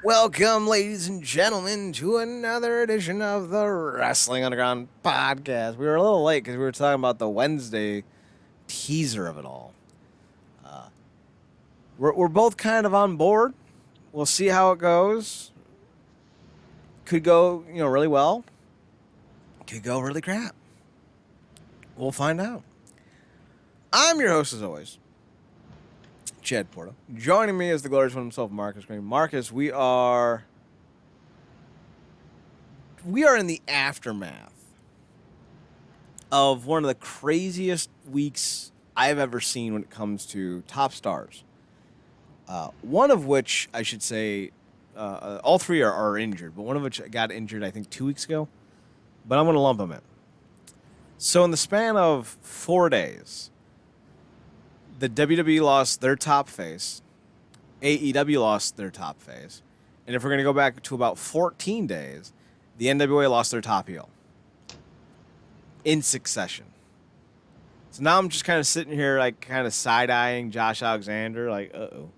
Welcome, ladies and gentlemen, to another edition of the Wrestling Underground podcast. We were a little late because we were talking about the Wednesday teaser of it all. We're both kind of on board. We'll see how it goes. Could go, really well. Could go really crap. We'll find out. I'm your host, as always, Chad Porto. Joining me is the glorious one himself, Marcus Green. Marcus, we are in the aftermath of one of the craziest weeks I've ever seen when it comes to top stars. One of which, I should say, all three are injured, but one of which got injured, I think, 2 weeks ago. But I'm going to lump them in. So in the span of 4 days, the WWE lost their top face, AEW lost their top face, and if we're going to go back to about 14 days, the NWA lost their top heel in succession. So now I'm just kind of sitting here, like, kind of side-eyeing Josh Alexander, like, uh-oh.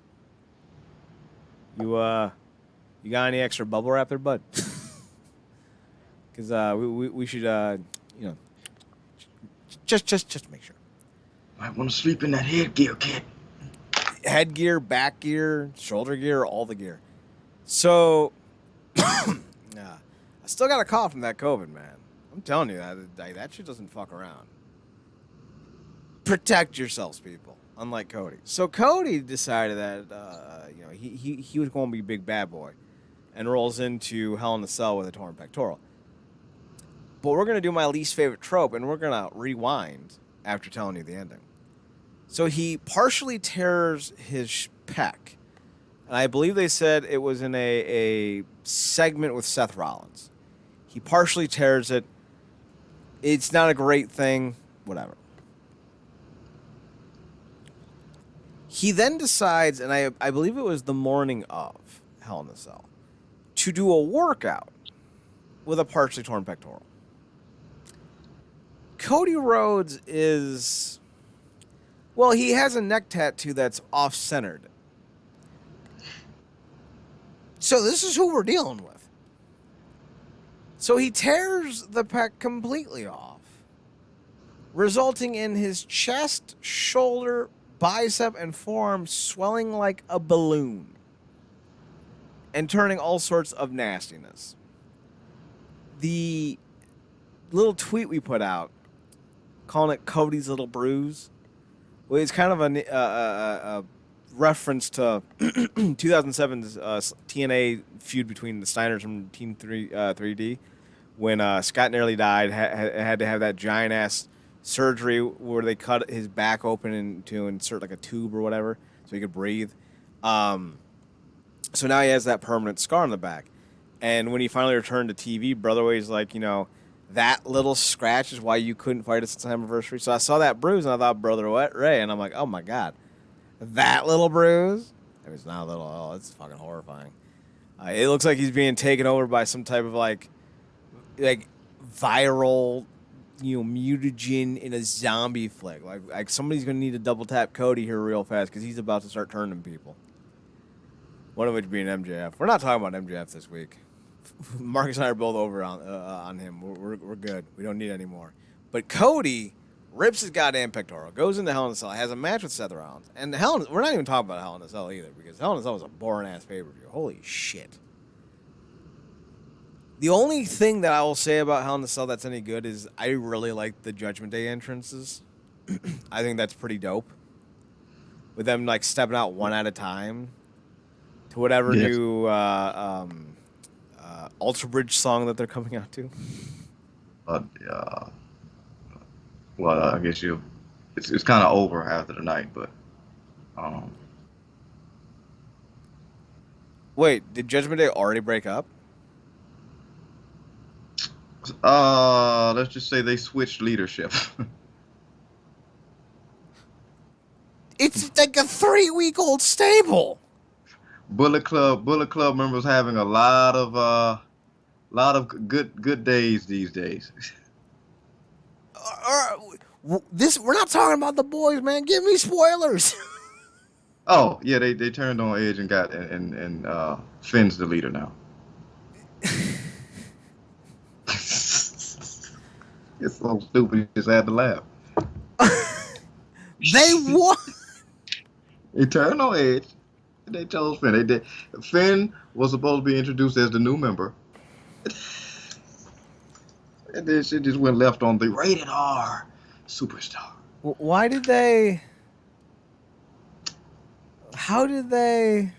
You got any extra bubble wrap there, bud? Because we should, just make sure. Might want to sleep in that headgear, kid. Headgear, back gear, shoulder gear, all the gear. So, I still got a cough from that COVID, man. I'm telling you, that shit doesn't fuck around. Protect yourselves, people. Unlike Cody. So Cody decided that he was going to be big bad boy, and rolls into Hell in a Cell with a torn pectoral. But we're going to do my least favorite trope, and we're going to rewind after telling you the ending. So he partially tears his pec. And I believe they said it was in a segment with Seth Rollins. He partially tears it. It's not a great thing. Whatever. He then decides, and I believe it was the morning of Hell in a Cell, to do a workout with a partially torn pectoral. Cody Rhodes is, well, he has a neck tattoo that's off-centered. So this is who we're dealing with. So he tears the pec completely off, resulting in his chest, shoulder, bicep, and forearm swelling like a balloon and turning all sorts of nastiness. The little tweet we put out, calling it Cody's little bruise, well, it's kind of a reference to 2007's TNA feud between the Steiners from Team 3D, when Scott nearly died, had to have that giant ass surgery where they cut his back open to insert like a tube or whatever so he could breathe. So now he has that permanent scar on the back. And when he finally returned to TV, Brotherway's like, that little scratch is why you couldn't fight us at anniversary. So I saw that bruise and I thought Brother Ray, and I'm like, oh my God, that little bruise? I mean, it's not a little, oh, it's fucking horrifying. It looks like he's being taken over by some type of like viral, mutagen in a zombie flick. Like somebody's gonna need to double tap Cody here real fast because he's about to start turning people. One of which being MJF. We're not talking about MJF this week. Marcus and I are both over on him. We're good. We don't need any more. But Cody rips his goddamn pectoral, goes into Hell in a Cell, has a match with Seth Rollins, and we're not even talking about Hell in a Cell either because Hell in a Cell was a boring ass pay-per-view. Holy shit. The only thing that I will say about Hell in a Cell that's any good is I really like the Judgment Day entrances. I think that's pretty dope. With them like stepping out one at a time to whatever new Ultra Bridge song that they're coming out to. Well, I guess it's kind of over after the night, but Wait, did Judgment Day already break up? let's just say they switched leadership. It's like a 3-week-old stable. Bullet Club members having a lot of good days these days. We're not talking about the boys, man. Give me spoilers. Oh yeah, they turned on Edge and got and Finn's the leader now. It's so stupid. You just had to laugh. They won. They turned on Edge. They chose Finn. They did. Finn was supposed to be introduced as the new member, and then shit just went left on the rated R superstar. Why did they? How did they?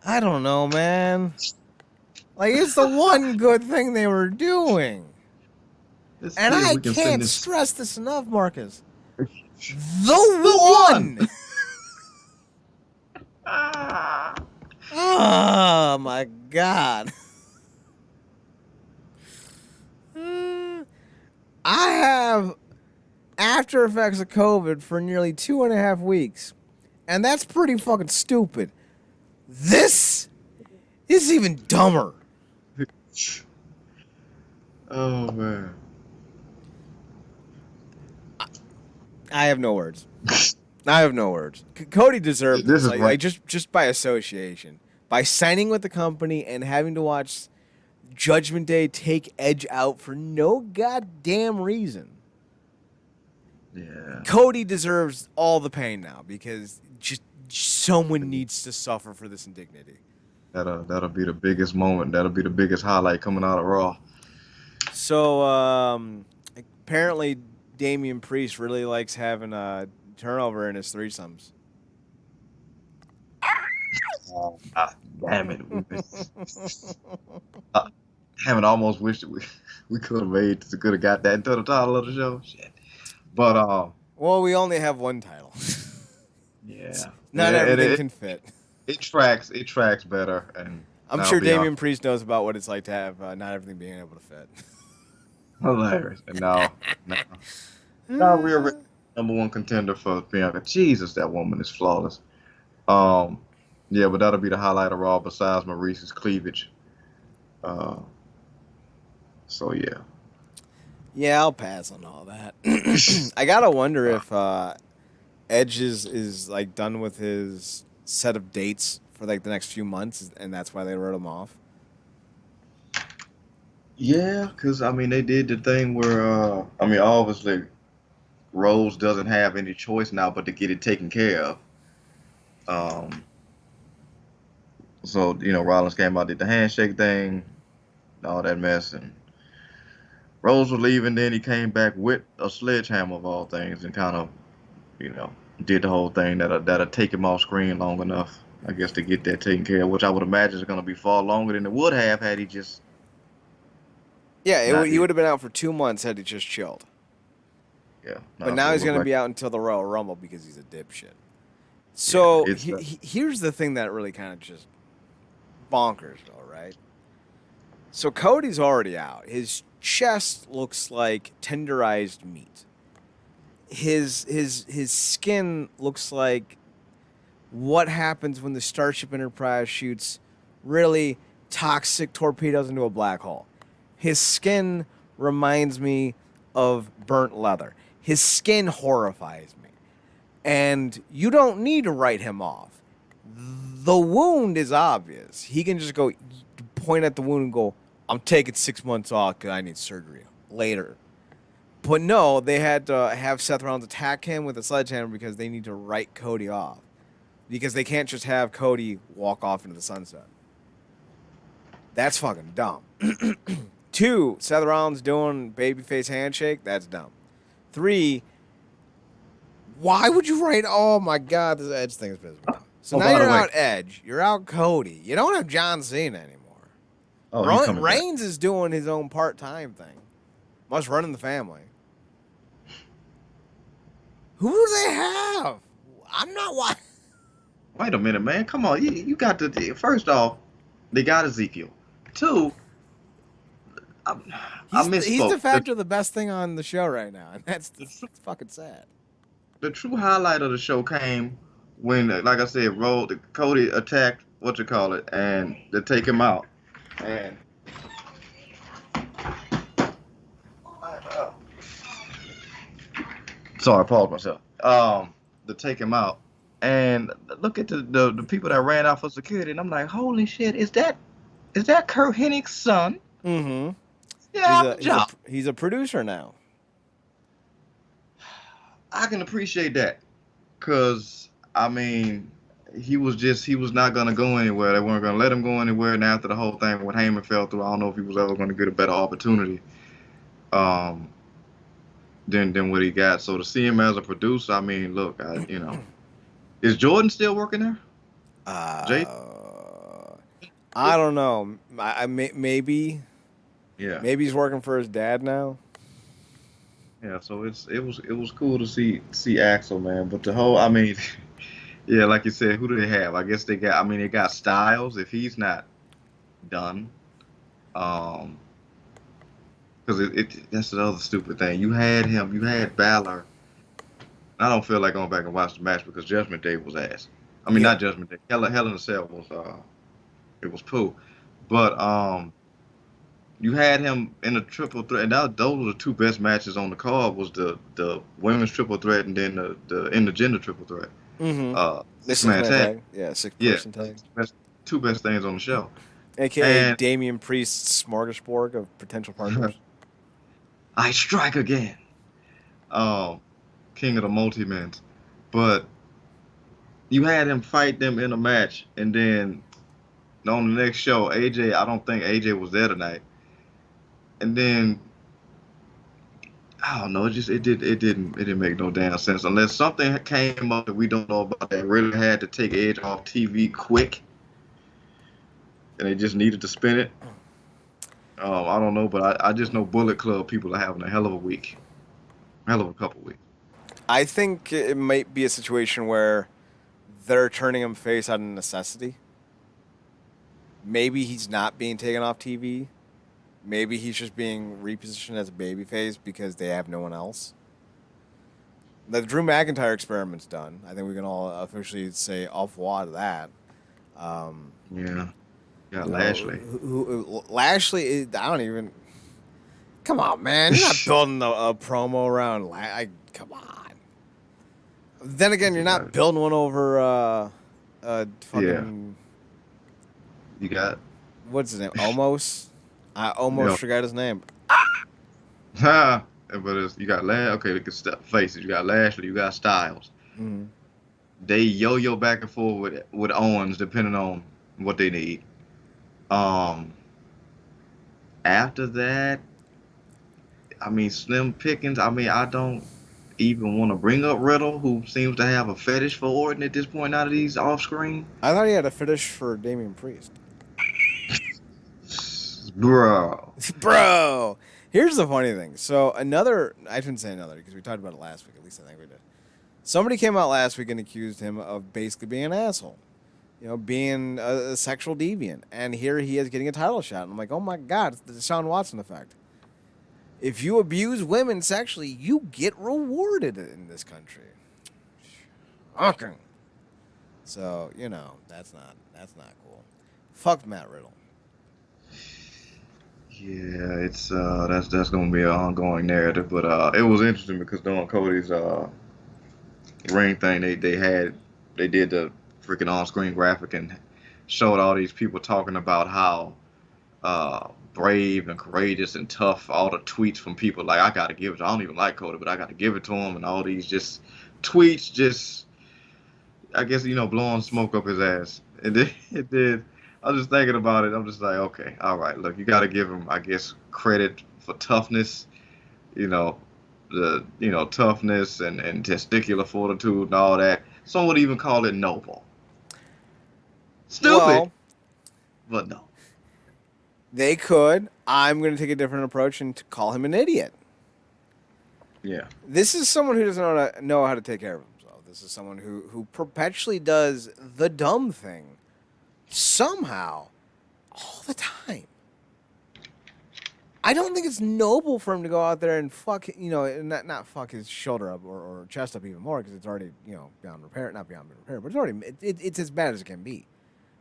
I don't know, man. Like, it's the one good thing they were doing. Let's And see if I we can can't send this. stress this enough, Marcus. The one! Ah. Oh, my God. I have after effects of COVID for nearly 2.5 weeks. And that's pretty fucking stupid. This is even dumber. Oh man. I have no words. I have no words. Cody deserved This this. is Like, right. just by association. By signing with the company and having to watch Judgment Day take Edge out for no goddamn reason. Yeah. Cody deserves all the pain now because just someone needs to suffer for this indignity. That'll be the biggest moment. That'll be the biggest highlight coming out of Raw. So apparently Damian Priest really likes having a turnover in his threesomes. Damn it. Damn it, I almost wish that we could have got that into the title of the show. Shit. But Well, we only have one title. yeah. Not Yeah, everything it can fit. tracks better, and I'm that'll sure be Damian Priest knows about what it's like to have not everything being able to fit. hilarious. And now we're number one contender for Bianca. Jesus, that woman is flawless. Yeah, but that'll be the highlight of Raw besides Maurice's cleavage. So yeah. Yeah, I'll pass on all that. I gotta wonder if Edge is like done with his set of dates for like the next few months, and that's why they wrote him off. Yeah, because I mean they did the thing where I mean obviously Rose doesn't have any choice now but to get it taken care of. Um, so Rollins came out, did the handshake thing, all that mess, and Rose was leaving. Then he came back with a sledgehammer of all things, and kind of did the whole thing that'll take him off screen long enough, I guess, to get that taken care of, which I would imagine is going to be far longer than it would have had he just Yeah, not he would have been out for 2 months had he just chilled. yeah. But No, now it he's looked going to like- be out until the Royal Rumble because he's a dipshit. So it's here's the thing that really kind of just bonkers, though, right? So Cody's already out. His chest looks like tenderized meat. His skin looks like what happens when the Starship Enterprise shoots really toxic torpedoes into a black hole. His skin reminds me of burnt leather. His skin horrifies me. And you don't need to write him off. The wound is obvious. He can just go point at the wound and go, I'm taking 6 months off because I need surgery later. But no, they had to have Seth Rollins attack him with a sledgehammer because they need to write Cody off. Because they can't just have Cody walk off into the sunset. That's fucking dumb. 2, Seth Rollins doing babyface handshake. That's dumb. 3, why would you write? Oh my God, this Edge thing is pissing me off. So now by the you're way- out Edge. You're out Cody. You don't have John Cena anymore. Oh, he's coming back. Reigns is doing his own part-time thing. Must run in the family. Who do they have? I'm not watching. Wait a minute, man. Come on. You got to. First off, they got Ezekiel. 2, I misspoke. He's de facto the best thing on the show right now, and that's fucking sad. The true highlight of the show came when, like I said, Cody attacked and to take him out. And Sorry, pause myself. To take him out, and look at the people that ran out for security, and I'm like, holy shit, is that Kurt Hennig's son? Mm-hmm. Yeah, I'm a job. He's a producer now. I can appreciate that, cause I mean, he was not gonna go anywhere. They weren't gonna let him go anywhere. And after the whole thing when Heyman fell through, I don't know if he was ever gonna get a better opportunity. Um, than what he got. So to see him as a producer, I mean, look, is Jordan still working there? Jay? I don't know. Maybe Yeah, he's working for his dad now. yeah. So it was cool to see Axel, man. But the whole, I mean, yeah, like you said, who do they have? I guess they got. I mean, they got Styles if he's not done. Um, because that's the other stupid thing. You had him. You had Balor. I don't feel like going back and watch the match because Judgment Day was ass. I mean, Yeah. not Judgment Day. Hell in a Cell was it was poo. But you had him in a triple threat, and those were the two best matches on the card. Was the women's triple threat and then the intergender triple threat. Mm-hmm. The Six man six-man tag. tag. Yeah, Yeah, six-person tag. two best things on the show. AKA And Damian Priest's smorgasbord of potential partners. I strike again. Um, King of the multi-mans. But you had him fight them in a match, and then on the next show, AJ. I don't think AJ was there tonight. And then I don't know. It didn't make no damn sense unless something came up that we don't know about that really had to take Edge off TV quick, and they just needed to spin it. I don't know, but I just know Bullet Club people are having a hell of a week, hell of a couple weeks. I think it might be a situation where they're turning him face out of necessity. Maybe he's not being taken off TV. Maybe he's just being repositioned as a babyface because they have no one else. The Drew McIntyre experiment's done. I think we can all officially say au revoir to that. Yeah, Lashley. Lashley, I don't even. Come on, man. You're not building a promo around. Come on. Then again, you're not building one over fucking. Yeah. You got. What's his name? Almost. I almost forgot his name. Ha! But you got okay, look at faces. You got Lashley. You got Styles. Mm-hmm. They yo back and forth with Owens depending on what they need. After that, I mean, Slim Pickens. I mean, I don't even want to bring up Riddle, who seems to have a fetish for Orton at this point out of these off screen. I thought he had a fetish for Damian Priest. Bro. Here's the funny thing. So I shouldn't say another because we talked about it last week. At least I think we did. Somebody came out last week and accused him of basically being an asshole. Being a sexual deviant. And here he is getting a title shot. And I'm like, oh my God, it's the Deshaun Watson effect. If you abuse women sexually, you get rewarded in this country. Shocking. So, that's not cool. Fuck Matt Riddle. Yeah, it's that's gonna be an ongoing narrative, but it was interesting because during Cody's ring thing, they did the freaking on-screen graphic and showed all these people talking about how brave and courageous and tough, all the tweets from people like I gotta give it. I don't even like Cody, but I gotta give it to him, and all these just tweets, just I guess blowing smoke up his ass. It did. I was just thinking about it. I'm just like, okay, all right. Look, you got to give him, I guess, credit for toughness. Toughness and testicular fortitude and all that. Some would even call it noble. Stupid, but no. They could. I'm going to take a different approach and call him an idiot. Yeah. This is someone who doesn't know how to take care of himself. This is someone who perpetually does the dumb thing. Somehow, all the time. I don't think it's noble for him to go out there and fuck, not fuck his shoulder up or chest up even more because it's already, beyond repair. Not beyond repair, but it's as bad as it can be.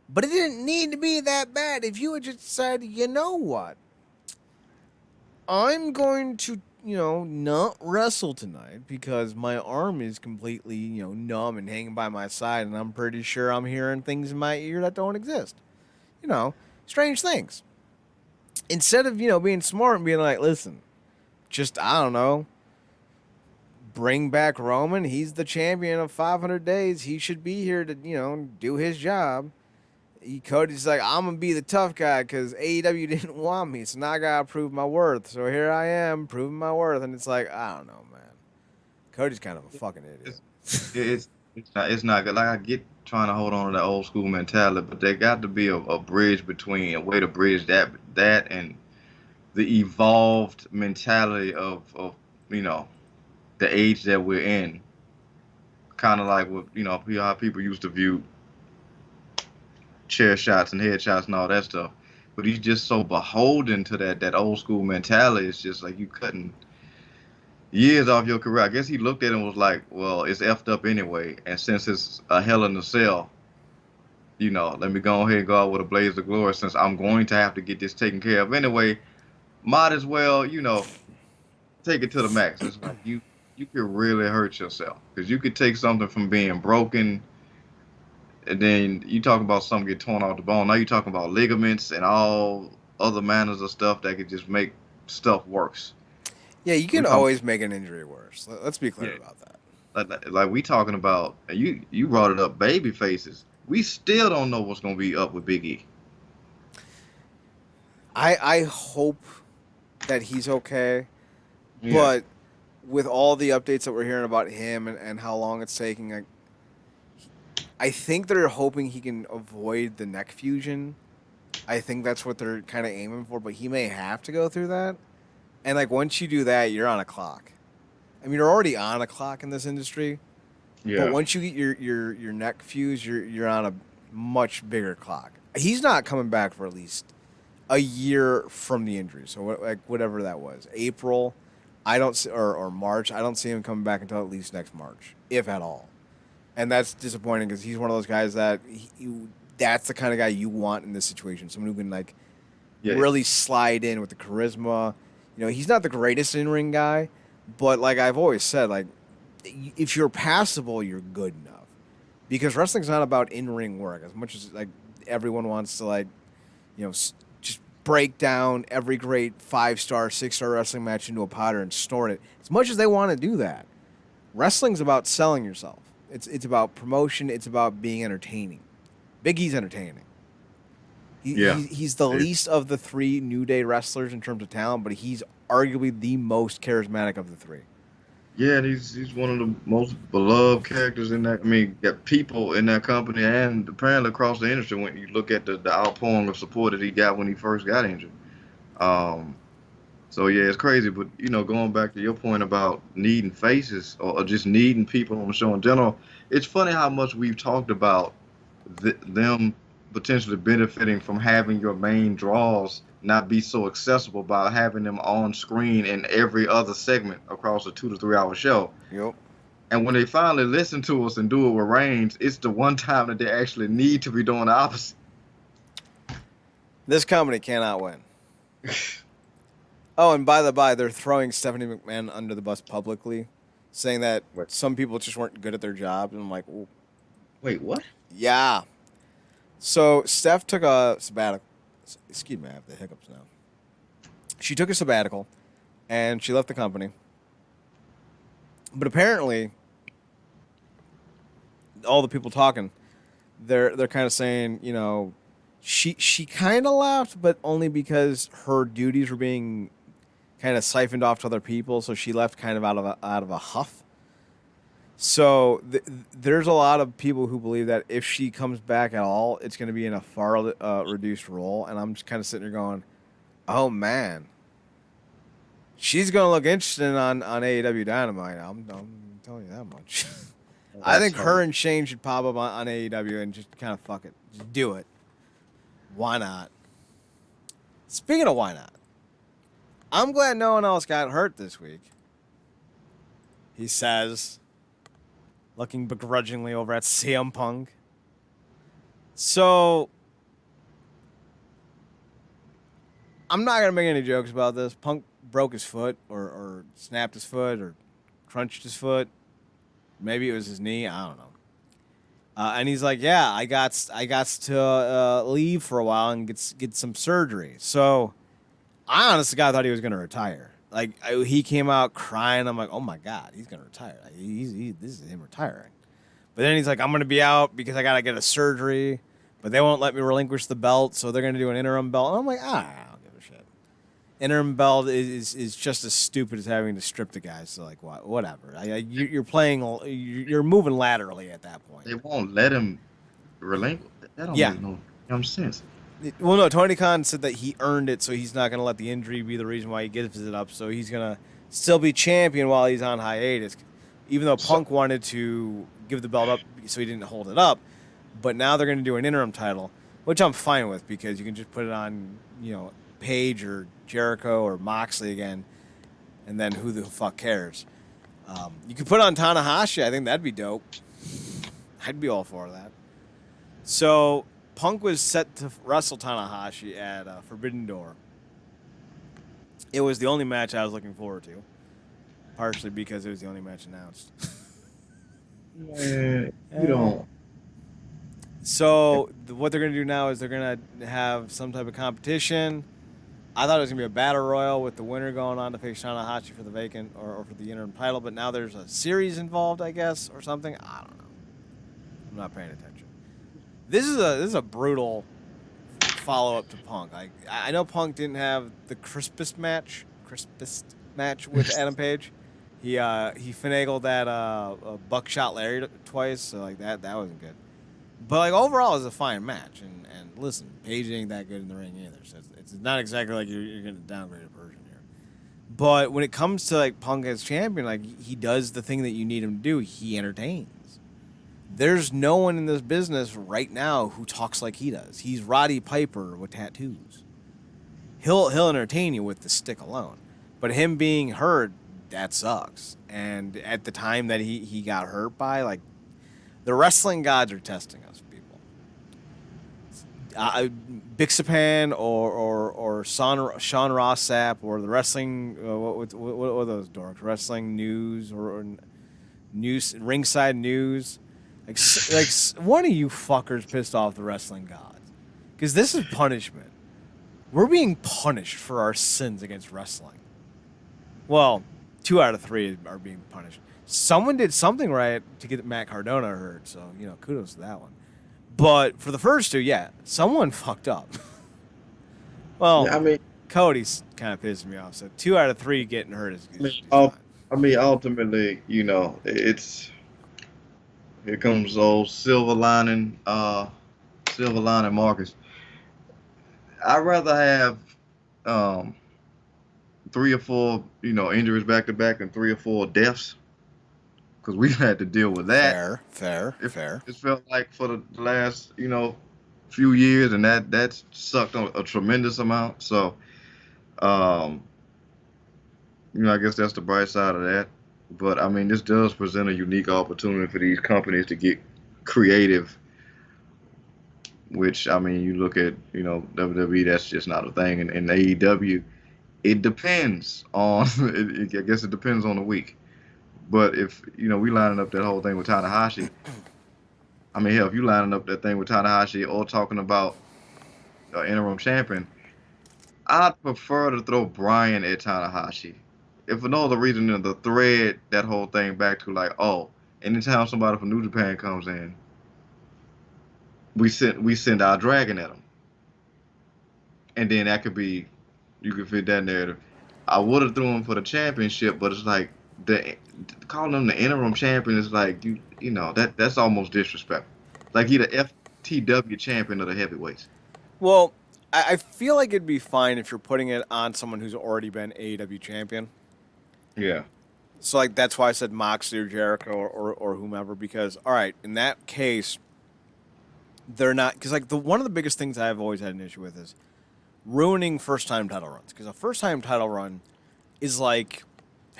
But it didn't need to be that bad. If you had just decided, you know what? I'm going to not wrestle tonight because my arm is completely, numb and hanging by my side, and I'm pretty sure I'm hearing things in my ear that don't exist. You know, strange things. Instead of, being smart and being like, listen, just, I don't know, bring back Roman. He's the champion of 500 days. He should be here to, do his job. Cody's like, I'm going to be the tough guy because AEW didn't want me, so now I got to prove my worth. So here I am, proving my worth. And it's like, I don't know, man. Cody's kind of a fucking idiot. It's not good. Like I get trying to hold on to that old school mentality, but there got to be a bridge between a way to bridge that and the evolved mentality of you know the age that we're in. Kind of like what how people used to view chair shots and head shots and all that stuff. But he's just so beholden to that old school mentality. It's just like you cutting years off your career. I guess he looked at it and was like, well, it's effed up anyway. And since it's a hell in a cell, let me go ahead and go out with a blaze of glory since I'm going to have to get this taken care of anyway. Might as well, take it to the max. It's like you could really hurt yourself because you could take something from being broken, and then you talk about something get torn off the bone. Now you're talking about ligaments and all other manners of stuff that could just make stuff worse. Yeah, you We can talking, always make an injury worse. Let's be clear yeah, about that. like we talking about. And you brought it up, baby faces. We still don't know what's gonna be up with Big E. I hope that he's okay, Yeah, but with all the updates that we're hearing about him and how long it's taking, I think they're hoping he can avoid the neck fusion. I think that's what they're kind of aiming for, but he may have to go through that. And once you do that, you're on a clock. I mean, you're already on a clock in this industry, but yeah, once you get your neck fused, you're on a much bigger clock. He's not coming back for at least a year from the injury. So whatever that was, April, I don't see, or March. I don't see him coming back until at least next March, if at all. And that's disappointing because he's one of those guys that that's the kind of guy you want in this situation. Someone who can yeah, really slide in with the charisma. He's not the greatest in ring guy, but like I've always said, if you're passable, you're good enough. Because wrestling's not about in ring work as much as everyone wants to just break down every great 5-star, 6-star wrestling match into a powder and snort it. As much as they want to do that, wrestling's about selling yourself. It's about promotion. It's about being entertaining. Big E's entertaining. yeah. He's the least of the 3 New Day wrestlers in terms of talent, but he's arguably the most charismatic of the 3. Yeah, and he's one of the most beloved characters in that. I mean, got people in that company and apparently across the industry. When you look at the outpouring of support that he got when he first got injured, um, so yeah, it's crazy. But going back to your point about needing faces or just needing people on the show in general, it's funny how much we've talked about them potentially benefiting from having your main draws not be so accessible by having them on screen in every other segment across a 2 to 3 hour show. Yep. And when they finally listen to us and do it with Reigns, it's the one time that they actually need to be doing the opposite. This company cannot win. Oh, and by the by, they're throwing Stephanie McMahon under the bus publicly, saying that Wait, some people just weren't good at their jobs. And I'm like, well, wait, what? yeah. So Steph took a sabbatical. Excuse me, I have the hiccups now. She took a sabbatical, and she left the company. But apparently, all the people talking, they're kind of saying, she kind of left, but only because her duties were being kind of siphoned off to other people. So she left kind of out of a huff. So there's a lot of people who believe that if she comes back at all, it's going to be in a far reduced role. And I'm just kind of sitting there going, oh, man. She's going to look interesting on AEW Dynamite. I'm telling you that much. I think her and Shane should pop up on AEW and just kind of fuck it. Just do it. Why not? Speaking of why not, I'm glad no one else got hurt this week. He says, looking begrudgingly over at CM Punk. So, I'm not going to make any jokes about this. Punk broke his foot or snapped his foot or crunched his foot. Maybe it was his knee. I don't know. And he's like, yeah, I got to leave for a while and get some surgery. So I honestly thought he was going to retire. Like he came out crying. I'm like, oh my God, he's going to retire. Like, this is him retiring. But then he's like, I'm going to be out because I got to get a surgery. But they won't let me relinquish the belt, so they're going to do an interim belt. And I'm like, I don't give a shit. Interim belt is just as stupid as having to strip the guys. So like, whatever. You're playing. You're moving laterally at that point. They won't let him relinquish. That don't Yeah. make no damn sense. Well, no, Tony Khan said that he earned it, so he's not going to let the injury be the reason why he gives it up. So he's going to still be champion while he's on hiatus, even though Punk wanted to give the belt up so he didn't hold it up. But now they're going to do an interim title, which I'm fine with because you can just put it on, Page or Jericho or Moxley again, and then who the fuck cares? You could put on Tanahashi. I think that'd be dope. I'd be all for that. So Punk was set to wrestle Tanahashi at Forbidden Door. It was the only match I was looking forward to, partially because it was the only match announced. Man, you don't. So what they're going to do now is they're going to have some type of competition. I thought it was going to be a battle royal with the winner going on to face Tanahashi for the vacant or for the interim title, but now there's a series involved, I guess, or something. I don't know. I'm not paying attention. This is a brutal follow-up to Punk. I know Punk didn't have the crispest match with Adam Page. He finagled that buckshot Larry twice, so like that wasn't good. But like overall, it was a fine match. And listen, Page ain't that good in the ring either. So it's not exactly like you're going to downgrade a person here. But when it comes to like Punk as champion, like he does the thing that you need him to do. He entertains. There's no one in this business right now who talks like he does. He's Roddy Piper with tattoos. He'll entertain you with the stick alone. But him being hurt, that sucks. And at the time that he got hurt by, like, the wrestling gods are testing us, people. Bixapan or Sean Rossap or the wrestling, what are those dorks? Wrestling News or News Ringside News. Like one of you fuckers pissed off the wrestling gods. Because this is punishment. We're being punished for our sins against wrestling. Well, 2 out of 3 are being punished. Someone did something right to get Matt Cardona hurt, so, kudos to that one. But for the first 2, yeah, someone fucked up. Well, yeah, Cody's kind of pissed me off, so 2 out of 3 getting hurt is fine. Ultimately, it's... Here comes old silver lining Marcus. I'd rather have 3 or 4, injuries back to back than 3 or 4 deaths. Because we've had to deal with that. Fair. It felt like for the last, few years, and that sucked a tremendous amount. So, I guess that's the bright side of that. But this does present a unique opportunity for these companies to get creative. Which you look at, WWE, that's just not a thing, and AEW, it depends on. I guess it depends on the week. But if we lining up that whole thing with Tanahashi, hell, if you lining up that thing with Tanahashi or talking about interim champion, I'd prefer to throw Bryan at Tanahashi. If for no other reason than to thread that whole thing back to like, oh, anytime somebody from New Japan comes in, we send our dragon at them, and then that could be, you could fit that narrative. I would have threw him for the championship, but it's like calling him the interim champion is like that's almost disrespectful. Like he the FTW champion of the heavyweights. Well, I feel like it'd be fine if you're putting it on someone who's already been AEW champion. Yeah. So, like, that's why I said Moxley or Jericho or whomever, because, all right, in that case, they're not... Because, like, one of the biggest things I've always had an issue with is ruining first-time title runs. Because a first-time title run is like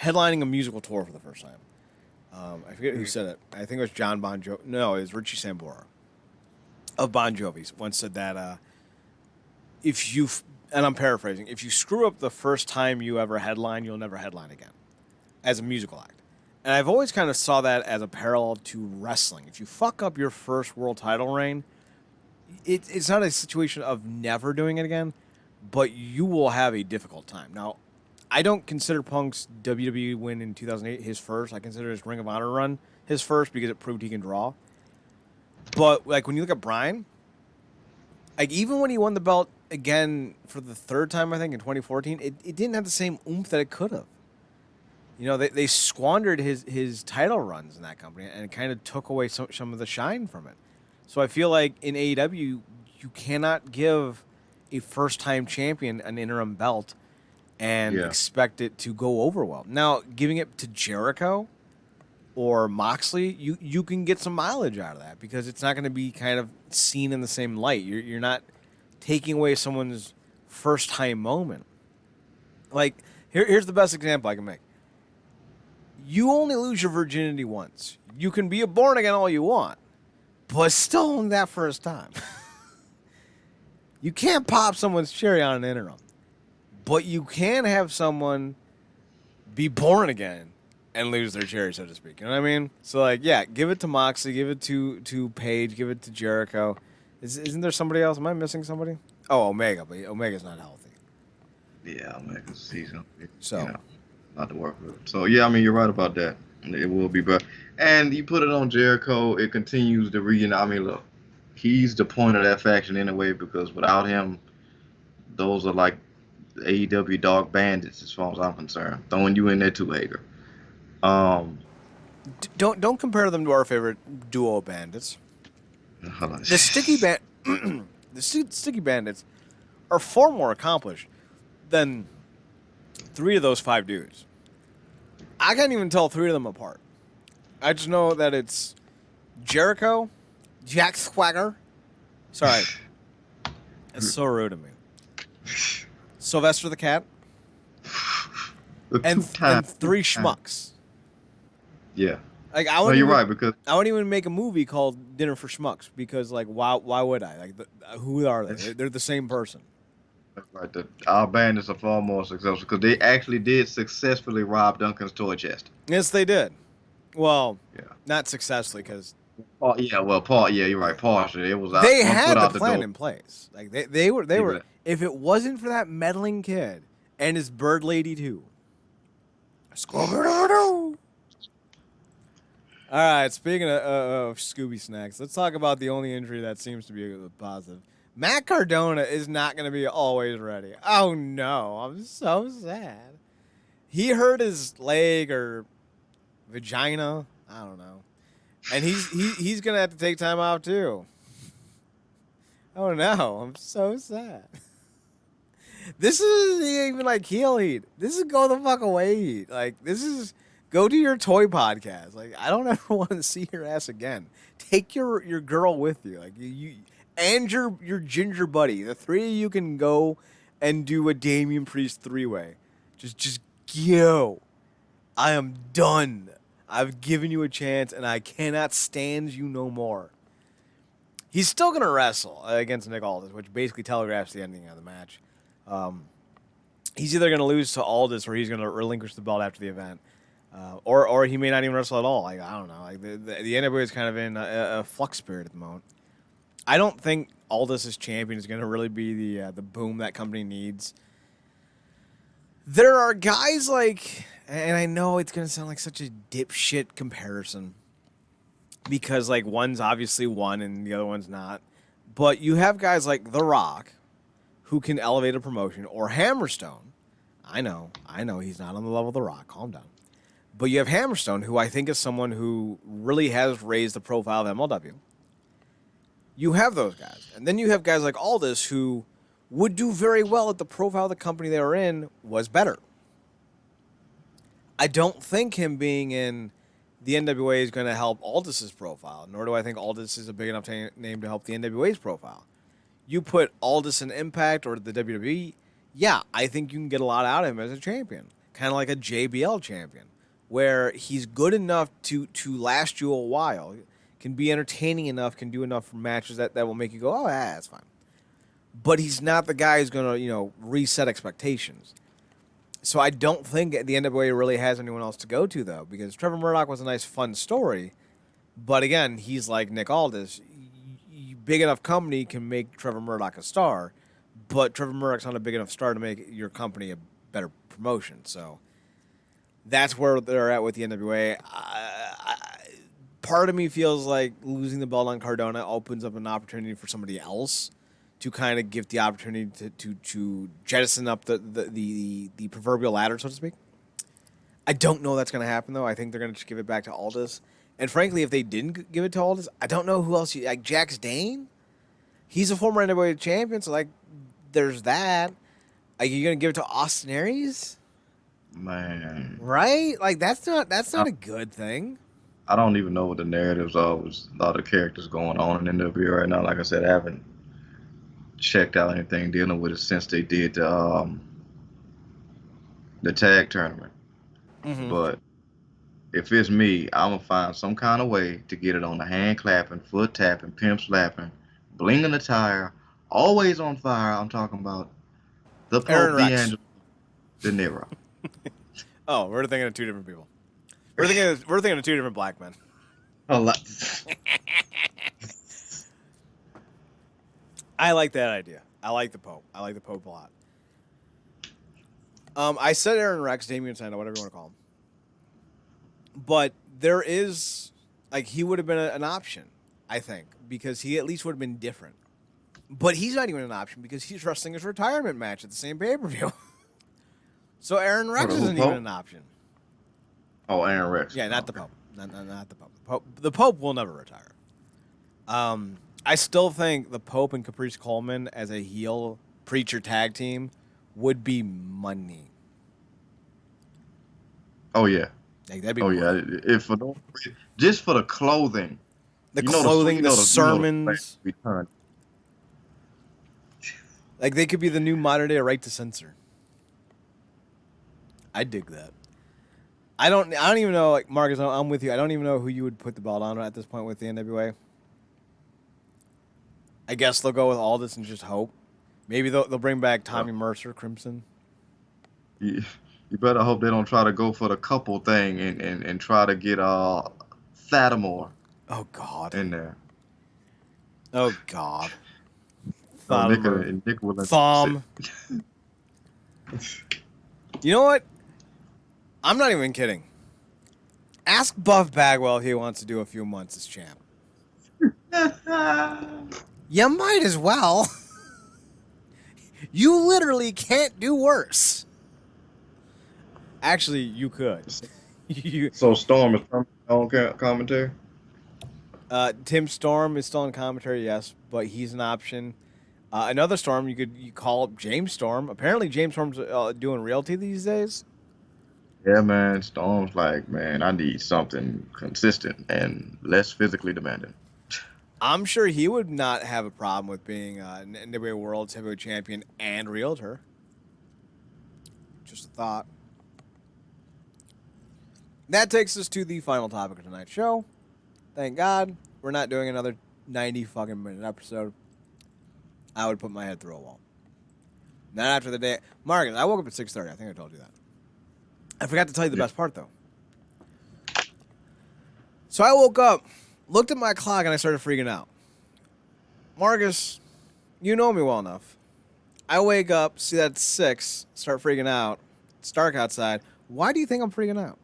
headlining a musical tour for the first time. I forget who said it. I think it was John Bon Jovi. No, it was Richie Sambora of Bon Jovi once said that if you and I'm paraphrasing, if you screw up the first time you ever headline, you'll never headline again as a musical act. And I've always kind of saw that as a parallel to wrestling. If you fuck up your first world title reign, it's not a situation of never doing it again, but you will have a difficult time. Now, I don't consider Punk's WWE win in 2008 his first. I consider his Ring of Honor run his first because it proved he can draw. But like when you look at Bryan, like even when he won the belt again for the third time, I think in 2014, it didn't have the same oomph that it could have. You know, they squandered his title runs in that company and it kind of took away some of the shine from it. So I feel like in AEW, you cannot give a first-time champion an interim belt and expect it to go over well. Now, giving it to Jericho or Moxley, you can get some mileage out of that because it's not going to be kind of seen in the same light. You're not taking away someone's first-time moment. Like, here's the best example I can make. You only lose your virginity once. You can be a born again all you want, but still only that first time. You can't pop someone's cherry on an interim, but you can have someone be born again and lose their cherry, so to speak. You know what I mean? So, like, yeah, give it to Moxley, give it to Paige, give it to Jericho. Isn't there somebody else? Am I missing somebody? Oh, Omega, but Omega's not healthy. Yeah, Omega's season. So. You know, not to work with. So, yeah, I mean, you're right about that. It will be better. And you put it on Jericho, it continues to reunite. I mean, look, he's the point of that faction anyway because without him, those are like AEW dog bandits as far as I'm concerned. Throwing you in there too, Hager. Don't compare them to our favorite duo bandits. The sticky bandits are far more accomplished than 3 of those 5 dudes. I can't even tell 3 of them apart. I just know that it's Jericho, Jack Swagger. Sorry. That's so rude of me. Sylvester the Cat. And 3 schmucks. Yeah. Like you're right because I wouldn't even make a movie called Dinner for Schmucks because like why would I? Like who are they? They're the same person. Right. Our bandits are far more successful because they actually did successfully rob Duncan's toy chest. Yes, they did. Well, not successfully because. You're right. Partially, it was. They had the plan in place. Like they were. If it wasn't for that meddling kid and his bird lady too. All right. Speaking of Scooby snacks, let's talk about the only injury that seems to be positive. Matt Cardona is not going to be always ready. Oh no, I'm so sad. He hurt his leg or vagina. I don't know. And he's gonna have to take time off too. Oh no, I'm so sad. This isn't even like heel heat. This is go the fuck away heat. Like this is go to your toy podcast. Like I don't ever want to see your ass again. Take your girl with you. Like you and your ginger buddy. The 3 of you can go and do a Damian Priest 3-way. Just go. I am done. I've given you a chance, and I cannot stand you no more. He's still going to wrestle against Nick Aldis, which basically telegraphs the ending of the match. He's either going to lose to Aldis or he's going to relinquish the belt after the event. Or he may not even wrestle at all. Like, I don't know. Like the NWA is kind of in a flux period at the moment. I don't think Aldis as champion is going to really be the boom that company needs. There are guys like... And I know it's going to sound like such a dipshit comparison because, like, one's obviously one and the other one's not. But you have guys like The Rock who can elevate a promotion or Hammerstone. I know he's not on the level of The Rock. Calm down. But you have Hammerstone, who I think is someone who really has raised the profile of MLW. You have those guys. And then you have guys like Aldis who would do very well if the profile of the company they were in was better. I don't think him being in the NWA is going to help Aldis's profile, nor do I think Aldis is a big enough name to help the NWA's profile. You put Aldis in Impact or the WWE, yeah, I think you can get a lot out of him as a champion, kind of like a JBL champion, where he's good enough to last you a while, can be entertaining enough, can do enough for matches that will make you go, oh, yeah, that's fine. but he's not the guy who's going to, reset expectations. So I don't think the NWA really has anyone else to go to, though, because Trevor Murdoch was a nice, fun story. But again, he's like Nick Aldis. Big enough company can make Trevor Murdoch a star, but Trevor Murdoch's not a big enough star to make your company a better promotion. So that's where they're at with the NWA. Part of me feels like losing the belt on Cardona opens up an opportunity for somebody else to kind of give the opportunity to jettison up the proverbial ladder, so to speak. I don't know that's going to happen, though. I think they're going to just give it back to Aldis. And frankly, if they didn't give it to Aldis, I don't know who else. Like Jax Dane? He's a former NWA champion, so, there's that. Are you going to give it to Austin Aries? Man. Right? That's not a good thing. I don't even know what the narratives are with a lot of characters going on in NWA right now. Like I said, I haven't checked out anything dealing with it since they did the tag tournament. Mm-hmm. But if it's me, I'm gonna find some kind of way to get it on the hand clapping, foot tapping, pimp slapping, blinging the tire, always on fire. I'm talking about the Aaron Pope, Rex. D'Angelo, De Niro. Oh, we're thinking of two different people. We're thinking of two different black men. A lot. I like that idea. I like the Pope. I like the Pope a lot. I said Aaron Rex, Damian Sandow, whatever you want to call him. But there is, he would have been an option, I think, because he at least would have been different. But he's not even an option because he's wrestling his retirement match at the same pay-per-view. So Aaron Rex isn't even an option. Oh, Aaron Rex. Yeah, not the Pope. Not the Pope. The Pope will never retire. I still think the Pope and Caprice Coleman as a heel preacher tag team would be money. Oh yeah. That'd be money. Yeah. If just for the clothing. The clothing, the sermons. They could be the new modern day Right to Censor. I dig that. I don't even know, Marcus, I'm with you. I don't even know who you would put the belt on at this point with the NWA. I guess they'll go with Aldis and just hope. Maybe they'll bring back Tommy Mercer, Crimson. You better hope they don't try to go for the couple thing and try to get Fatimore. Oh God. In there. Oh God. Nick Thumb. You know what? I'm not even kidding. Ask Buff Bagwell if he wants to do a few months as champ. You might as well. You literally can't do worse. Actually, you could. So Storm is on commentary? Tim Storm is still on commentary, yes, but he's an option. Another Storm, you call up James Storm. Apparently, James Storm's doing realty these days. Yeah, man. Storm's like, man, I need something consistent and less physically demanding. I'm sure he would not have a problem with being an NWA World Heavyweight Champion and realtor. Just a thought. That takes us to the final topic of tonight's show. Thank God we're not doing another 90 fucking minute episode. I would put my head through a wall. Not after the day. Marcus, I woke up at 6:30. I think I told you that. I forgot to tell you the best part, though. So I woke up, looked at my clock, and I started freaking out. Marcus, you know me well enough. I wake up, see that it's 6, start freaking out. It's dark outside. Why do you think I'm freaking out?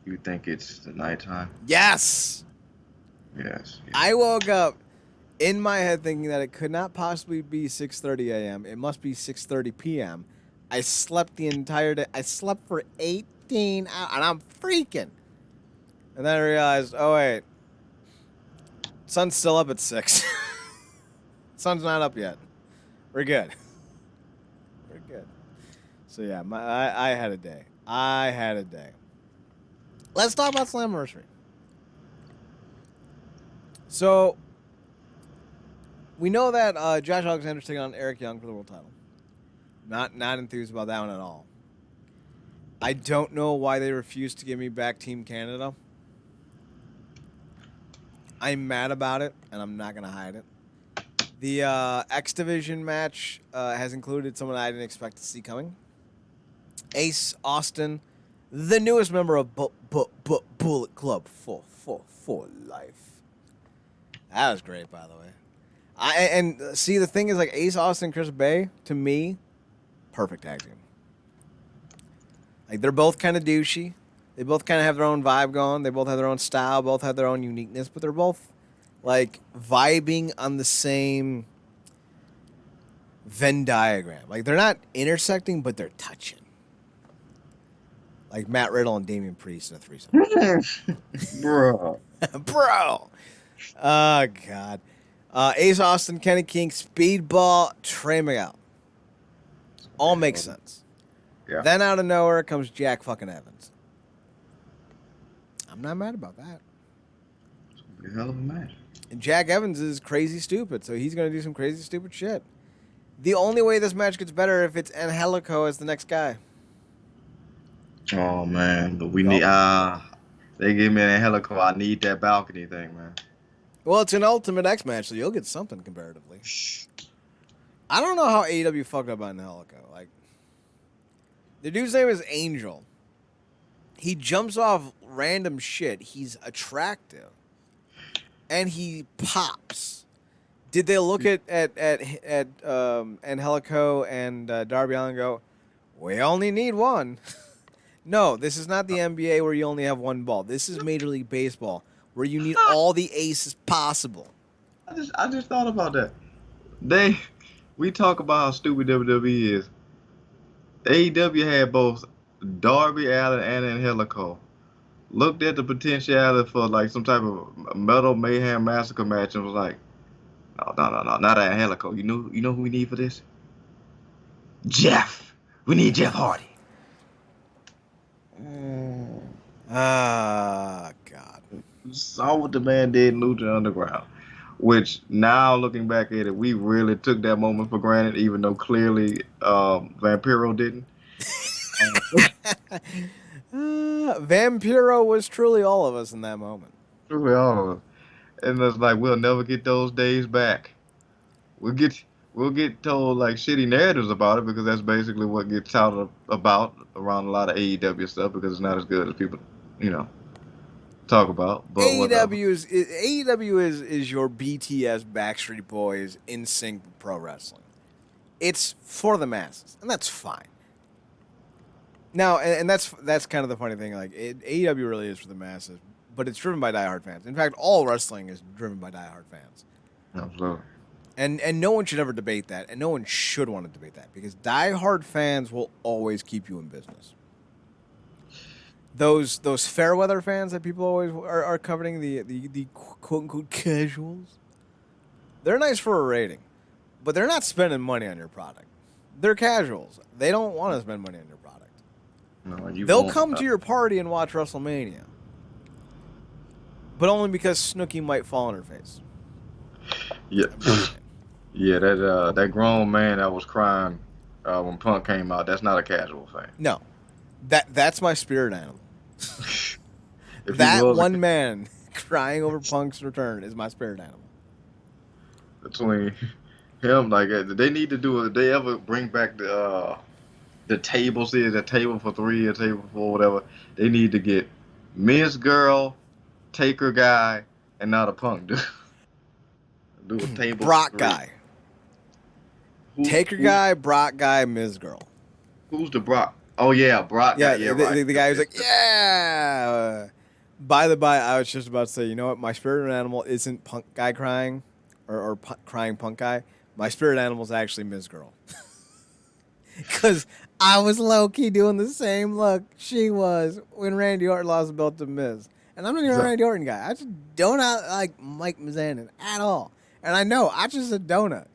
You think it's the nighttime? Yes! Yes. I woke up in my head thinking that it could not possibly be 6:30 a.m. It must be 6:30 p.m. I slept the entire day. I slept for 18 hours, and I'm freaking. And then I realized, oh, wait. Sun's still up at 6. Sun's not up yet. We're good. We're good. So, yeah, I had a day. I had a day. Let's talk about Slammiversary. So, we know that Josh Alexander's taking on Eric Young for the world title. Not enthused about that one at all. I don't know why they refused to give me back Team Canada. I'm mad about it, and I'm not going to hide it. The X Division match has included someone I didn't expect to see coming. Ace Austin, the newest member of Bullet Club for life. That was great, by the way. And see, the thing is, like, Ace Austin and Chris Bay, to me, perfect tag team. Like, they're both kind of douchey. They both kind of have their own vibe going. They both have their own style, both have their own uniqueness, but they're both, like, vibing on the same Venn diagram. Like, they're not intersecting, but they're touching. Like Matt Riddle and Damian Priest in a threesome. Bro. Bro. Oh, God. Ace Austin, Kenny King, Speedball, Trey Miguel. All makes sense. Yeah. Then out of nowhere comes Jack fucking Evans. I'm not mad about that. It's a hell of a match. And Jack Evans is crazy stupid, so he's going to do some crazy stupid shit. The only way this match gets better if it's Angelico as the next guy. Oh man, but we need they give me an Angelico. I need that balcony thing, man. Well, it's an Ultimate X match, so you'll get something comparatively. I don't know how AEW fucked up on Angelico. Like, the dude's name is Angel. He jumps off random shit. He's attractive, and he pops. Did they look at Angelico and Darby Allin and go, "We only need one"? No, this is not the NBA where you only have one ball. This is Major League Baseball where you need all the aces possible. I just thought about that. We talk about how stupid WWE is. AEW had both Darby Allin and Angelico. Looked at the potentiality for like some type of Metal Mayhem Massacre match and was like, no, not Angelico. You know who we need for this? Jeff. We need Jeff Hardy. Ah, God. Saw what the man did in Lucha Underground. Which, now looking back at it, we really took that moment for granted, even though clearly Vampiro didn't. Vampiro was truly all of us in that moment. Truly all of us. And it's like, we'll never get those days back. We'll get told like shitty narratives about it because that's basically what gets touted about around a lot of AEW stuff because it's not as good as people, talk about. But AEW is your BTS Backstreet Boys in sync pro wrestling. It's for the masses, and that's fine. Now, and that's kind of the funny thing. Like AEW really is for the masses, but it's driven by diehard fans. In fact, all wrestling is driven by diehard fans. Absolutely. And no one should ever debate that, and no one should want to debate that because diehard fans will always keep you in business. Those fair weather fans that people always are coveting, the quote unquote casuals, they're nice for a rating, but they're not spending money on your product. They're casuals. They don't want to spend money on your product. No, they'll come to your party and watch WrestleMania, but only because Snooki might fall on her face. Yeah. Yeah, that grown man that was crying when Punk came out, that's not a casual fan. No. That's my spirit animal. That one man crying over Punk's return is my spirit animal. Between him, like, they need to do it. If they ever bring back the table series, a table for three, a table for whatever, they need to get Miz Girl, Taker guy, and not a Punk dude. Do a table Brock guy. Taker guy, Brock guy, Miz Girl. Who's the Brock? Oh yeah, Brock. Yeah, yeah, right. The guy who's like, yeah. By the by, I was just about to say, you know what? My spirit animal isn't Punk guy crying, or crying Punk guy. My spirit animal is actually Miz Girl. Because I was low key doing the same look she was when Randy Orton lost the belt to Miz, and I'm not even a Randy Orton guy. I just don't like Mike Mizanin at all, and I know I just a donut,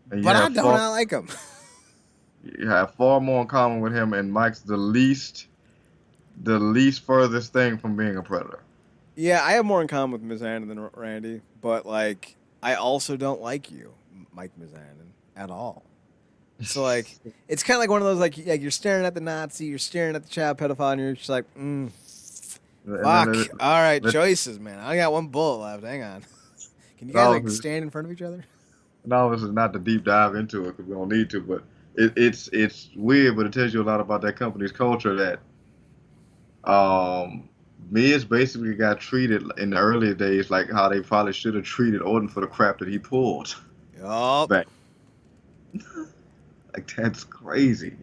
but I don't like him. You have far more in common with him, and Mike's the least furthest thing from being a predator. Yeah, I have more in common with Mizanin than Randy, but like I also don't like you, Mike Mizanin, at all. So like it's kind of like one of those like you're staring at the Nazi, you're staring at the child pedophile, and you're just like, And then Fuck. All right, it, choices, man. I got one bullet left. Hang on. Can you it guys like obviously, stand in front of each other? and obviously not to deep dive into it because we don't need to, but it's weird, but it tells you a lot about that company's culture that Miz basically got treated in the earlier days like how they probably should have treated Orton for the crap that he pulled Yup. back. Like that's crazy.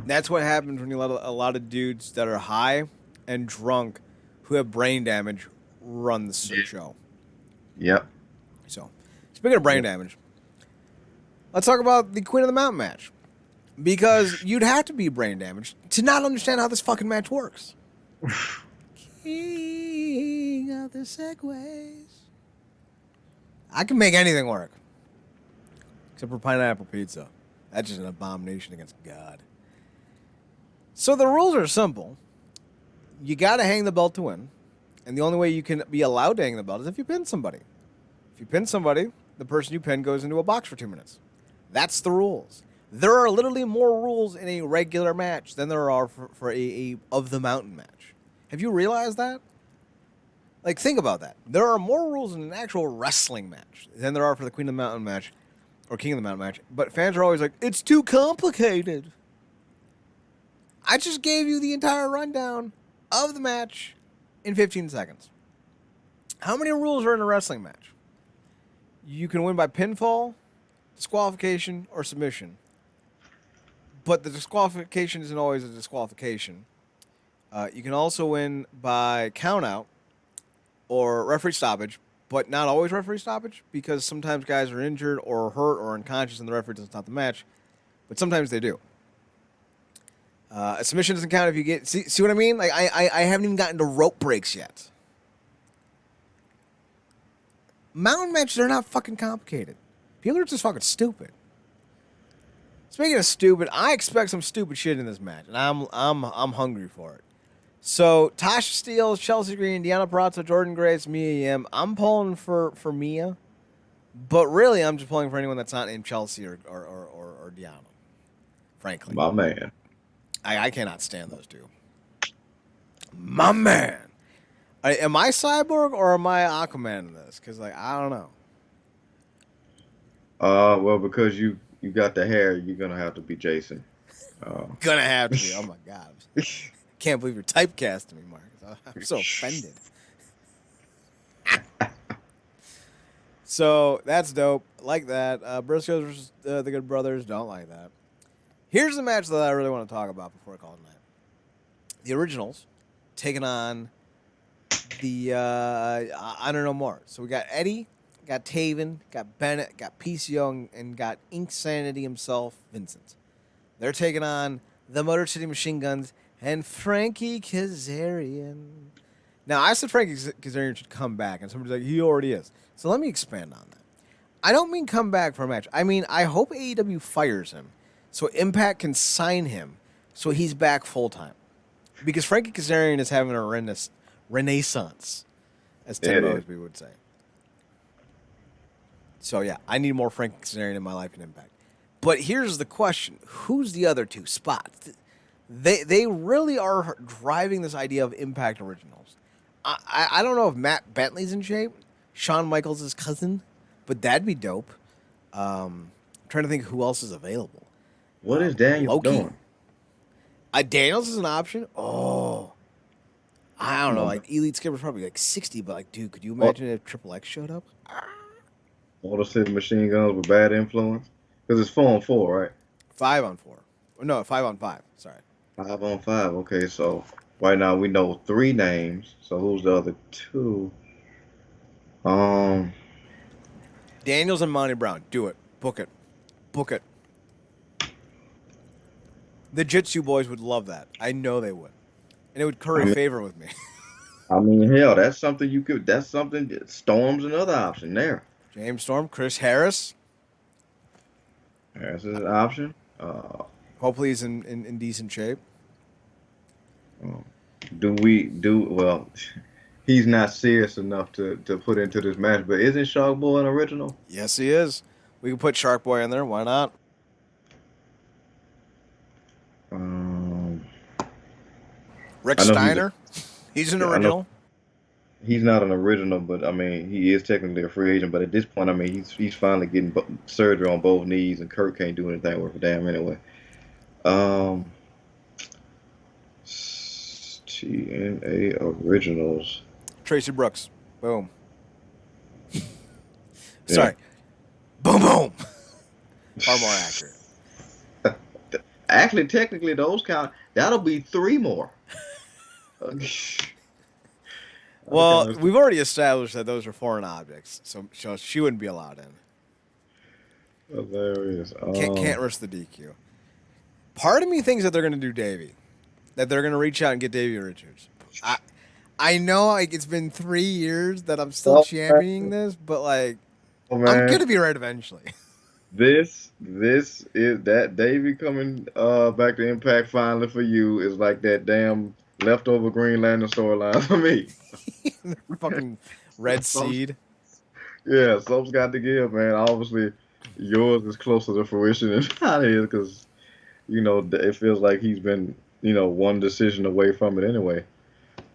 That's what happens when you let a lot of dudes that are high and drunk who have brain damage run the Yeah. show. Yep. So, speaking of brain Yep. damage, let's talk about the Queen of the Mountain match. Because you'd have to be brain damaged to not understand how this fucking match works. King of the Segways. I can make anything work. Except for pineapple pizza. That's just an abomination against God. So the rules are simple. You got to hang the belt to win. And the only way you can be allowed to hang the belt is if you pin somebody. If you pin somebody, the person you pin goes into a box for 2 minutes. That's the rules. There are literally more rules in a regular match than there are for a of the mountain match. Have you realized that? Like, think about that. There are more rules in an actual wrestling match than there are for the Queen of the Mountain match or King of the Mountain match. But fans are always like, it's too complicated. I just gave you the entire rundown of the match in 15 seconds. How many rules are in a wrestling match? You can win by pinfall, disqualification, or submission. But the disqualification isn't always a disqualification. You can also win by countout or referee stoppage, but not always referee stoppage because sometimes guys are injured or hurt or unconscious and the referee doesn't stop the match. But sometimes they do. A submission doesn't count if you get... See what I mean? Like I haven't even gotten to rope breaks yet. Mountain matches, they're not fucking complicated. People are just fucking stupid. Speaking of stupid, I expect some stupid shit in this match, and I'm hungry for it. So Tasha Steelz, Chelsea Green, Deanna Prato, Jordan Grace, Mia Yim. I'm pulling for Mia, but really I'm just pulling for anyone that's not named Chelsea or Deanna. Frankly, My man. I cannot stand those two. My man. Am I Cyborg or am I Aquaman in this? Because I don't know. Well, because you got the hair, you're gonna have to be Jason. Gonna have to be. Oh my god. Can't believe you're typecasting me, Marcus. I'm so offended. So that's dope. Like that. Briscoes versus the Good Brothers. Don't like that. Here's the match that I really want to talk about before I call it night. The Originals taking on the I don't know more. So we got Eddie, got Taven, got Bennett, got PCO, and got Ink Sanity himself, Vincent. They're taking on the Motor City Machine Guns and Frankie Kazarian. Now, I said Frankie Kazarian should come back, and somebody's like, he already is. So let me expand on that. I don't mean come back for a match. I mean, I hope AEW fires him so Impact can sign him so he's back full-time. Because Frankie Kazarian is having a renaissance, as Tim Mosby would say. So, yeah, I need more Frankie Kazarian in my life in Impact. But here's the question. Who's the other two spots? They really are driving this idea of Impact Originals. I don't know if Matt Bentley's in shape. Shawn Michaels' cousin. But that'd be dope. I'm trying to think who else is available. What is Daniel Loki? doing? Daniels is an option. Oh. I don't know. No. Like, Elite Skipper's probably like 60, but like, dude, could you imagine if Triple X showed up? Motor City Machine Guns with bad influence? Because it's 4-on-4, right? 5-on-4. No, 5-on-5. Sorry. 5-on-5. Okay, so right now we know 3 names. So who's the other 2? Daniels and Monty Brown. Do it. Book it. Book it. The Jitsu boys would love that. I know they would. And it would curry favor with me. I mean, hell, that's something you could. That's something. Storm's another option there. James Storm, Chris Harris. Harris is an option. Hopefully he's in decent shape. Well, he's not serious enough to put into this match, but isn't Shark Boy an original? Yes, he is. We can put Shark Boy in there. Why not? Rick I know he's Steiner, he's an I know original. he's not an original, but I mean he is technically a free agent. But at this point, I mean he's finally getting surgery on both knees, and Kurt can't do anything worth a damn anyway. Um, TNA originals. Tracy Brooks. Boom. Yeah. Sorry. Boom, boom. Far more accurate. Actually, technically, those count. That'll be three more. Okay. That'll Well, count as we've already established that those are foreign objects, so she wouldn't be allowed in. hilarious. Can't risk the DQ. Part of me thinks that they're going to do Davey, that they're going to reach out and get Davey Richards. I know like it's been 3 years that I'm still championing this, but like Oh I'm man, going to be right eventually. this is that Davey coming back to Impact finally for you is like that damn leftover Green Lantern storyline for me. Fucking Red Some- Seed. yeah, something's got to give, man. Obviously, yours is closer to fruition than mine is because it feels like he's been one decision away from it anyway.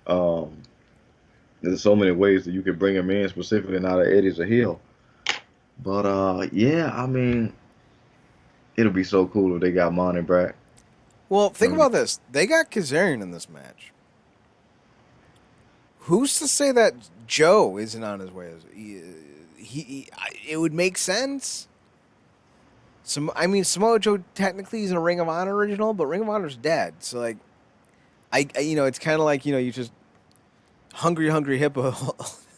Um, there's so many ways that you could bring him in, specifically now that Eddie's a heel. But yeah, I mean, it'll be so cool if they got Monty back. Well, think Mm. about this. They got Kazarian in this match. Who's to say that Joe isn't on his way? It would make sense. Samoa Joe technically is a Ring of Honor original, but Ring of Honor's dead. So like, it's kind of like you just hungry hippo,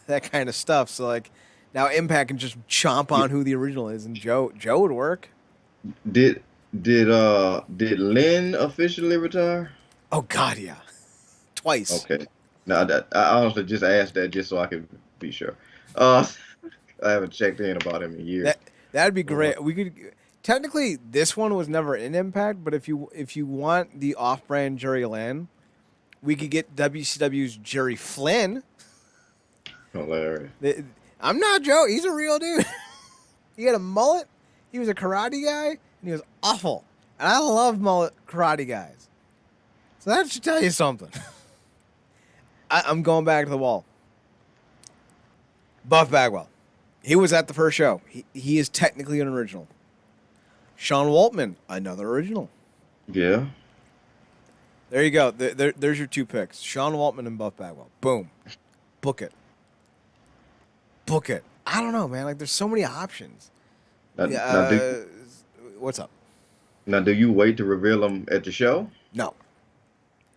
that kind of stuff. So like, now Impact can just chomp on who the original is, and Joe would work. Did Lynn officially retire? Oh God, yeah, twice. Okay. Now that I honestly just asked that just so I could be sure. I haven't checked in about him in years. That'd be great. We could technically this one was never in Impact, but if you want the off-brand Jerry Lynn, we could get WCW's Jerry Flynn. Hilarious. I'm not Joe. He's a real dude. He had a mullet. He was a karate guy, and he was awful. And I love mullet karate guys. So that should tell you something. I'm going back to the wall. Buff Bagwell. He was at the first show. He is technically an original. Sean Waltman, another original. Yeah. There you go. There's your two picks. Sean Waltman and Buff Bagwell. Boom. Book it. Book it. I don't know, man. Like, there's so many options. What's up? Now, do you wait to reveal them at the show? No.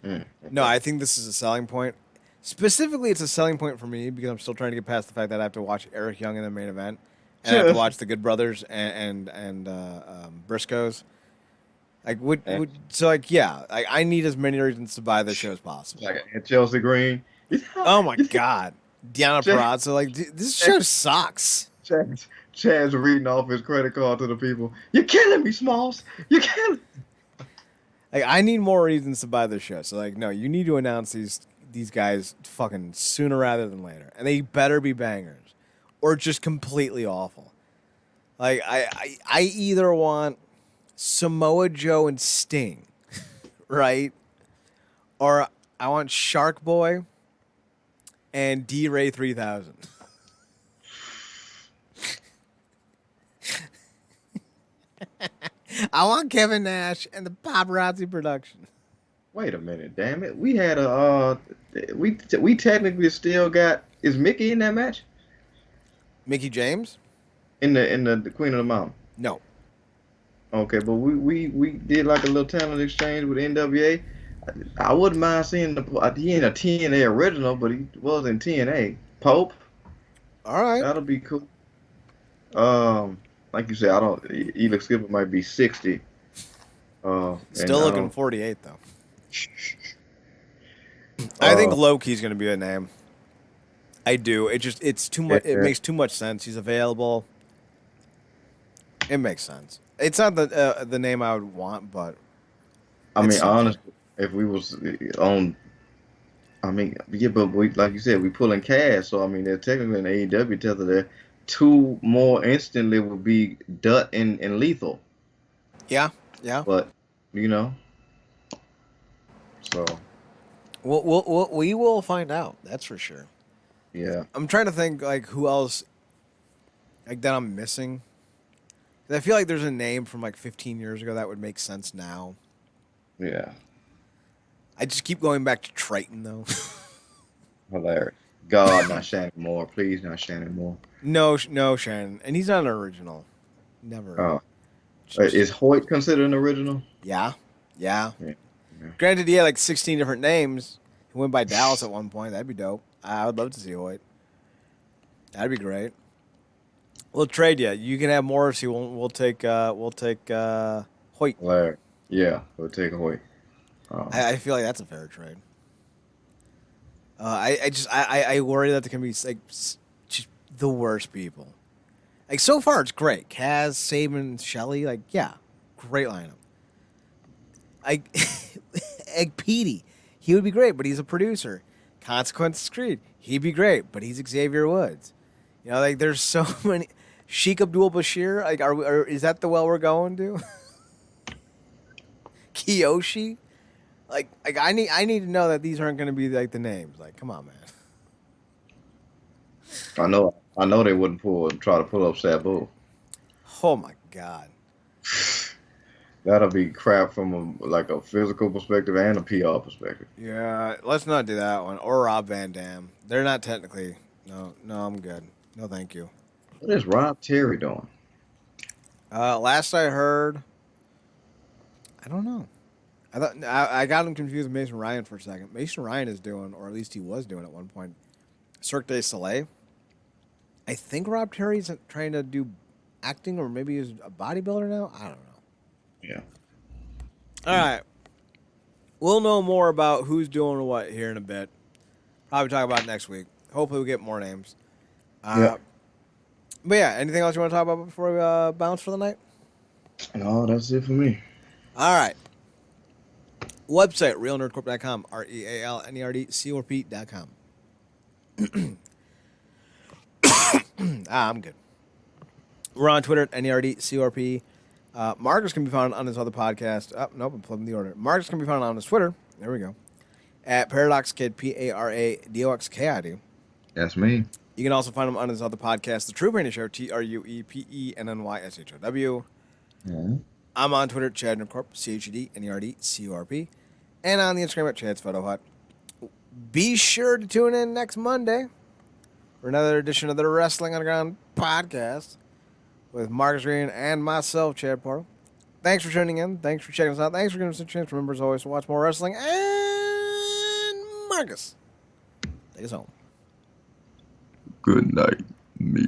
Okay. No, I think this is a selling point. Specifically, it's a selling point for me because I'm still trying to get past the fact that I have to watch Eric Young in the main event, and I have to watch the Good Brothers and Briscoes. Like, I need as many reasons to buy this show as possible. Like at Chelsea Green. Oh my God, Deanna Peraza, like this show sucks. Chad's reading off his credit card to the people. You're killing me, Smalls. You're killing. Like, I need more reasons to buy this show. So like, no, you need to announce these guys fucking sooner rather than later, and they better be bangers, or just completely awful. Like I either want Samoa Joe and Sting, right, or I want Shark Boy and D-Ray 3000. I want Kevin Nash and the Paparazzi production. Wait a minute, damn it. We had we technically still got, is Mickey in that match? Mickey James? In the Queen of the Mountain. No. Okay, but we did like a little talent exchange with NWA. I wouldn't mind seeing he ain't a TNA original, but he was in TNA. Pope. All right. That'll be cool. Like you said, Elix Skipper might be 60. Still looking 48 though. I think Loki's going to be a name. I do. It's too much. It makes too much sense. He's available. It makes sense. It's not the name I would want, but I mean, honestly, if we was on, I mean, yeah, but like you said, we pulling cash, so I mean, they're technically an AEW tether there. Two more instantly would be Dutt and Lethal. Yeah. But so We will find out. That's for sure. Yeah. I'm trying to think like who else like that I'm missing. 'Cause I feel like there's a name from like 15 years ago that would make sense now. Yeah. I just keep going back to Triton though. Hilarious. God, not Shannon Moore. Please, not Shannon Moore. No, Shannon, and he's not an original. Never. Oh. Is Hoyt considered an original? Yeah. Yeah. Granted, he had like 16 different names. He went by Dallas at one point. That'd be dope. I would love to see Hoyt. That'd be great. We'll trade you. You can have Morrissey. We'll take Hoyt. Hilarious. Yeah, we'll take Hoyt. I feel like that's a fair trade. I worry that there can be like just the worst people. Like so far, it's great. Kaz, Saban, Shelley. Like yeah, great lineup. Egg Petey, he would be great, but he's a producer. Consequences Creed, he'd be great, but he's Xavier Woods. You know, like there's so many. Sheik Abdul Bashir, like is that the well we're going to? Kiyoshi, like I need to know that these aren't going to be like the names. Like, come on, man. I know they wouldn't try to pull up Sabu. Oh my God. That'll be crap from a physical perspective and a PR perspective. Yeah, let's not do that one. Or Rob Van Dam. They're not technically. No, I'm good. No, thank you. What is Rob Terry doing? Last I heard, I don't know. I got him confused with Mason Ryan for a second. Mason Ryan is doing, or at least he was doing at one point, Cirque du Soleil. I think Rob Terry's trying to do acting, or maybe he's a bodybuilder now. I don't know. Yeah. All right. We'll know more about who's doing what here in a bit. Probably talk about it next week. Hopefully we get more names. Yeah. But yeah, anything else you want to talk about before we bounce for the night? No, that's it for me. All right. Website, realnerdcorp.com, REALNERDCORP.com. I'm good. We're on Twitter at NERDCORP. Marcus can be found on his other podcast. Oh, nope, I'm flipping the order. Marcus can be found on his Twitter. There we go. At Paradox Kid, PARADOXKID. That's me. You can also find him on his other podcast, The True Brandon Show, TRUEPENNYSHOW. Mm-hmm. I'm on Twitter at Chad Nerdcorp, CHEDNERDCORP. And on the Instagram at Chad's Photo Hut. Be sure to tune in next Monday for another edition of the Wrestling Underground podcast with Marcus Green and myself, Chad Portal. Thanks for tuning in. Thanks for checking us out. Thanks for giving us a chance. Remember, as always, to watch more wrestling. And Marcus, take us home. Good night, me.